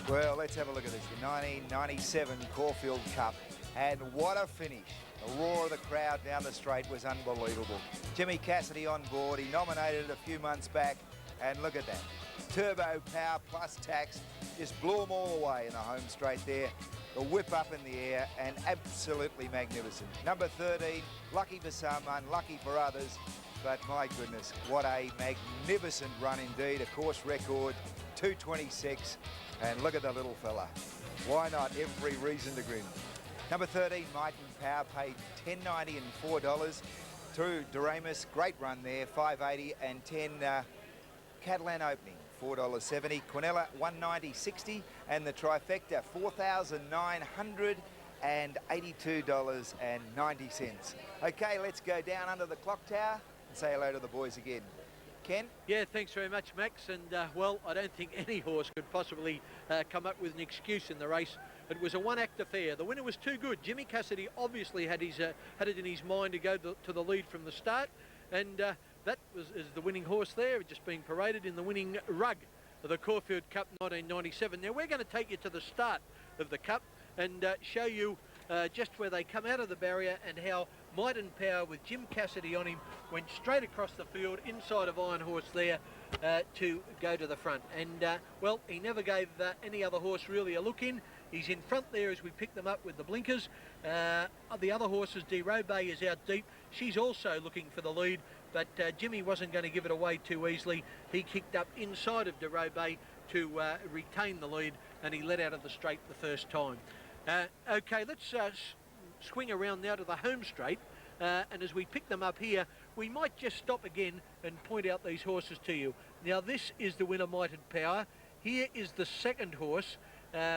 Well, let's have a look at this. The 1997 Caulfield Cup. And what a finish. The roar of the crowd down the straight was unbelievable. Jimmy Cassidy on board. He nominated it a few months back. And look at that. Turbo power plus tax. Just blew them all away in the home straight there. The whip up in the air and absolutely magnificent. Number 13, lucky for some, unlucky for others. But my goodness, what a magnificent run indeed. A course record, 2:26. And look at the little fella. Why not? Every reason to grin. Number 13, Might and Power, paid $10.90 and $4. Through Doremus, great run there, $5.80 and 10. Callander opening, $4.70. Quinella, $190.60. And the trifecta, $4,982.90. Okay, let's go down under the clock tower and say hello to the boys again. Ken? Yeah, thanks very much, Max. And, well, I don't think any horse could possibly come up with an excuse in the race. It was a one-act affair. The winner was too good. Jimmy Cassidy obviously had it in his mind to go to the lead from the start. And that is the winning horse there, just being paraded in the winning rug of the Caulfield Cup 1997. Now, we're going to take you to the start of the Cup and show you just where they come out of the barrier and how Might and Power, with Jim Cassidy on him, went straight across the field inside of Iron Horse there to go to the front. And, well, he never gave any other horse really a look in. He's in front there as we pick them up with the blinkers. The other horses, De Robay is out deep. She's also looking for the lead, but Jimmy wasn't going to give it away too easily. He kicked up inside of De Robay to retain the lead, and he let out of the straight the first time. Okay, let's swing around now to the home straight, and as we pick them up here, we might just stop again and point out these horses to you. Now, this is the winner, Might and Power. Here is the second horse,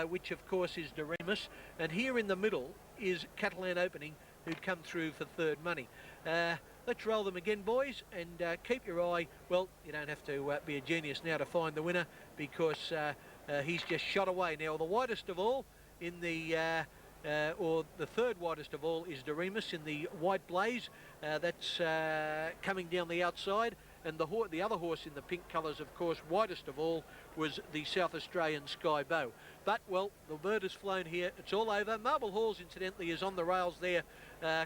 which of course is Doremus, and here in the middle is Callander Opening, who'd come through for third money. Let's roll them again, boys, and keep your eye. Well, you don't have to be a genius now to find the winner, because he's just shot away. Now, the widest of all in the or the third widest of all is Doremus in the white blaze. That's coming down the outside, and the other horse in the pink colours, of course, widest of all was the South Australian Sky Bow. But, well, the bird has flown here. It's all over. Marble Halls, incidentally, is on the rails there,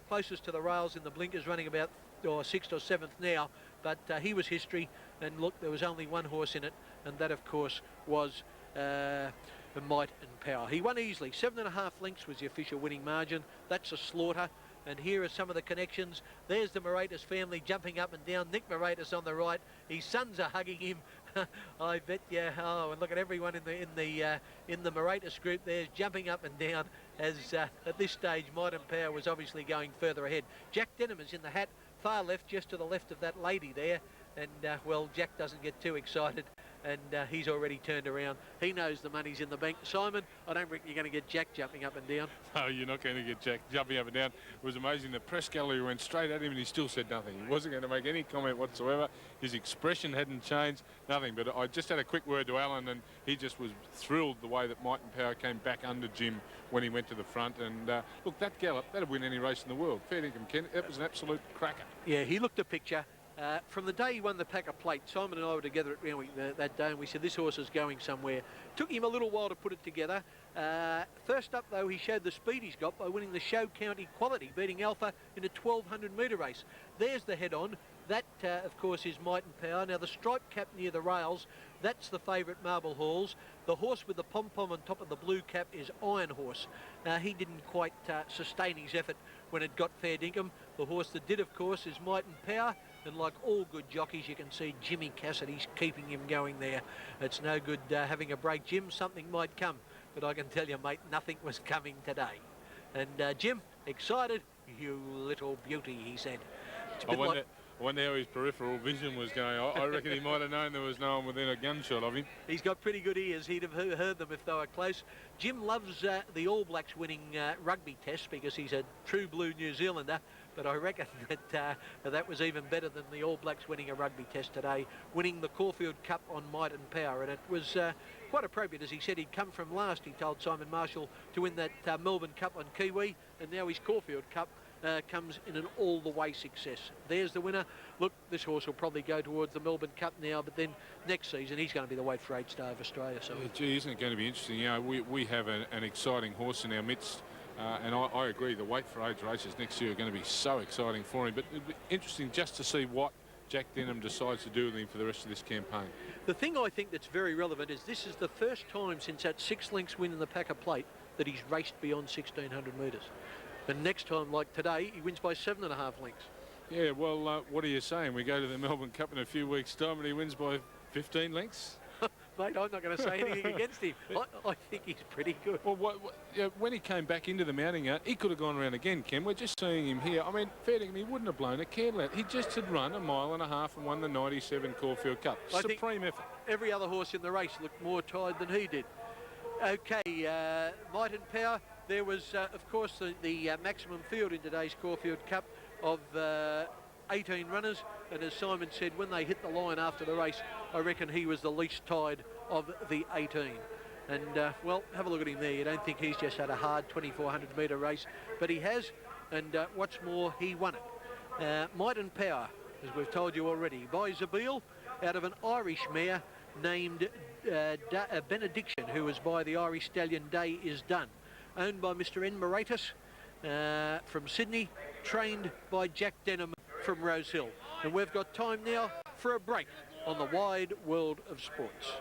closest to the rails in the blinkers, running about 6th or 7th now. But he was history, and look, there was only one horse in it, and that, of course, was Might and Power. He won easily. 7.5 lengths was the official winning margin. That's a slaughter. And here are some of the connections. There's the Moratis family jumping up and down. Nick Moratis on the right. His sons are hugging him. I bet you. Oh, and look at everyone in the Moratis group there jumping up and down as at this stage Might and Power was obviously going further ahead. Jack Denham is in the hat, far left, just to the left of that lady there. And well, Jack doesn't get too excited, and he's already turned around. He knows the money's in the bank. Simon, I don't reckon you're going to get Jack jumping up and down. No, you're not going to get Jack jumping up and down. It was amazing. The press gallery went straight at him, and he still said nothing. He wasn't going to make any comment whatsoever. His expression hadn't changed, nothing. But I just had a quick word to Alan, and he just was thrilled the way that Might and Power came back under Jim when he went to the front. And look, that gallop, that'd win any race in the world. Fair dinkum, Ken. That was an absolute cracker. Yeah, he looked a picture. From the day he won the Packer Plate, Simon and I were together at Randwick that day, and we said this horse is going somewhere. Took him a little while to put it together. First up, though, he showed the speed he's got by winning the Show County Quality, beating Alpha in a 1,200 metre race. There's the head-on. That, of course, is Might and Power. Now, the stripe cap near the rails, that's the favourite, Marble Halls. The horse with the pom-pom on top of the blue cap is Iron Horse. He didn't quite sustain his effort when it got fair dinkum. The horse that did, of course, is Might and Power. And like all good jockeys, you can see Jimmy Cassidy's keeping him going there. It's no good having a break, Jim. Something might come. But I can tell you, mate, nothing was coming today. And Jim, excited? You little beauty, he said. I wonder how his peripheral vision was going. I reckon he might have known there was no one within a gunshot of him. He's got pretty good ears. He'd have heard them if they were close. Jim loves the All Blacks winning rugby test because he's a true blue New Zealander. but I reckon that that was even better than the All Blacks winning a rugby test today, winning the Caulfield Cup on might and power. And it was quite appropriate, as he said, he'd come from last, he told Simon Marshall, to win that Melbourne Cup on Kiwi, and now his Caulfield Cup comes in an all-the-way success. There's the winner. Look, this horse will probably go towards the Melbourne Cup now, but then next season he's going to be the weight for 8 star of Australia. So, gee, isn't it going to be interesting? You know, we have an exciting horse in our midst, and I agree. The weight for age races next year are going to be so exciting for him. But it'll be interesting just to see what Jack Denham decides to do with him for the rest of this campaign. The thing I think that's very relevant is this is the first time since that 6 lengths win in the Packer Plate that he's raced beyond 1,600 metres. And next time, like today, he wins by 7.5 lengths. Yeah, well, what are you saying? We go to the Melbourne Cup in a few weeks' time and he wins by 15 lengths? Mate, I'm not going to say anything against him. I think he's pretty good. Well, when he came back into the mounting yard, he could have gone around again, Ken. We're just seeing him here. I mean, fair to him, he wouldn't have blown a candle out. He just had run 1.5 miles and won the 97 Caulfield Cup. Supreme effort. Every other horse in the race looked more tired than he did. Okay, might and power. There was, of course, the maximum field in today's Caulfield Cup of 18 runners. And as Simon said, when they hit the line after the race, I reckon he was the least tired of the 18. And, well, have a look at him there. You don't think he's just had a hard 2,400 metre race, but he has. And what's more, he won it. Might and power, as we've told you already, by Zabeel, out of an Irish mare named Benediction, who was by the Irish stallion Day Is Done. Owned by Mr. N. Moratis from Sydney, trained by Jack Denham from Rosehill. And we've got time now for a break on the wide world of sports.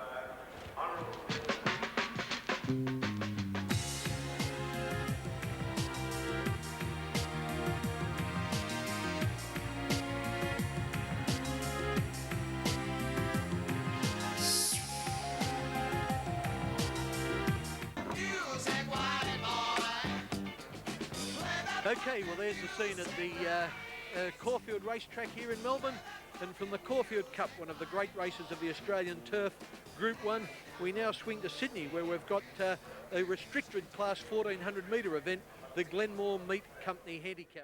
Okay, well there's the scene at the Caulfield racetrack here in Melbourne, and from the Caulfield Cup, one of the great races of the Australian turf, Group 1, we now swing to Sydney, where we've got a restricted class 1,400 metre event, the Glenmore Meat Company Handicap.